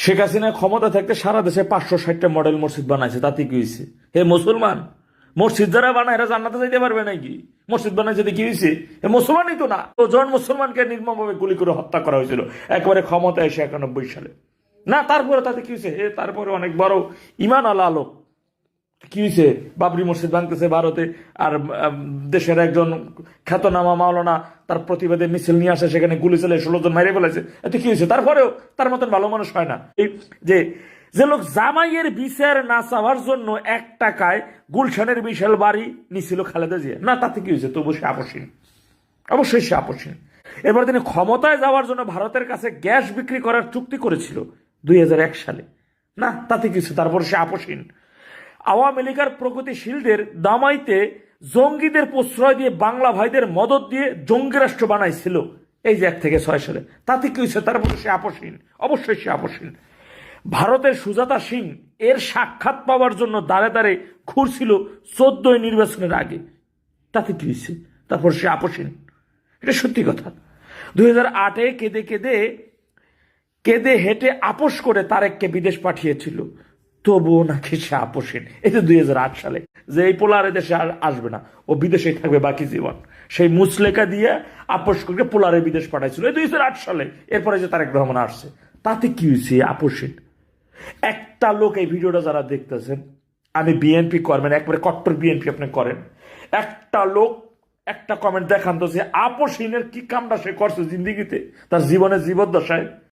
শেখ হাসিনা ক্ষমতা থাকতে সারা দেশে 560টা মডেল মসজিদ বানাইছে, তাতে কি হয়েছে? হে মুসলমান, মসজিদ যারা বানায় এরা জান্নাতে যাইতে পারবে নাকি? মসজিদ বানাইছে কি হয়েছে? এ মুসলমানই তো না। জন মুসলমানকে নির্মমভাবে গুলি করে হত্যা করা হয়েছিল একবারে ক্ষমতা এসে 91 সালে। না, তারপরে তাতে কি হয়েছে? তারপরে অনেক বড় ইমান আলা আলোক কি হয়েছে? বাবরি মসজিদ ভাঙতেছে ভারতে, আর দেশের একজন খ্যাতনামা মাওলানা তার প্রতিবাদে মিছিল নিয়ে আসে, সেখানে গুলি চালে 16 জন মাইরে ফেলেছে। এতে কি হয়েছে? তারপরেও তার মতন ভালো মানুষ হয় না। যে যে লোক জামাইয়ের বিচার না চাওয়ার জন্য 1 টাকায় গুলশানের বিশাল বাড়ি নিছিল খালেদা জিয়া, না তাতে কি হয়েছে? তবু সে আপসীন, অবশ্যই সে আপসীন। এবার তিনি ক্ষমতায় যাওয়ার জন্য ভারতের কাছে গ্যাস বিক্রি করার চুক্তি করেছিল 2001 সালে, না তাতে কিছু, তারপর সে আপসীন। আওয়ামী লীগের প্রগতিশীলদের দামাইতে জঙ্গিদের প্রশ্রয় দিয়ে বাংলা ভাইদের মদত দিয়ে জঙ্গি রাষ্ট্র বানাইছিল এই যে 1 থেকে 6 সালে, তাতে কি হয়েছে? তারপর সে আপসীন, অবশ্যই সে আপসীন। ভারতের সুজাতা সিং এর সাক্ষাৎ পাওয়ার জন্য দাঁড়ে দাঁড়ে ঘুরছিল 14 নির্বাচনের আগে, তাতে কি হয়েছে? তারপর সে আপসীন। এটা সত্যি কথা। 2008-এ কেঁদে কেঁদে কেঁদে হেঁটে আপোষ করে তারেককে বিদেশ পাঠিয়েছিল, তবুও নাকি সে আপসীন। এই যে 2008 সালে যে এই পোলারে দেশে আর আসবে না, ও বিদেশেই থাকবে বাকি জীবন, সেই মুচলেকা দিয়ে আপোষ করে পোলারে বিদেশ পাঠাইছিল এই 2008 সালে। এরপরে যে তারেক রহমান আসছে, তাতে কি হয়েছে? আপসীন। একটা লোক, এই ভিডিওটা যারা দেখতেছেন, আমি বিএনপি করবেন, একবারে কট্টর বিএনপি আপনি করেন, একটা লোক একটা কমেন্ট দেখান তো যে আপসীনের কি কামটা সে করছে জিন্দিগিতে, তার জীবনের জীবদ্দশায়।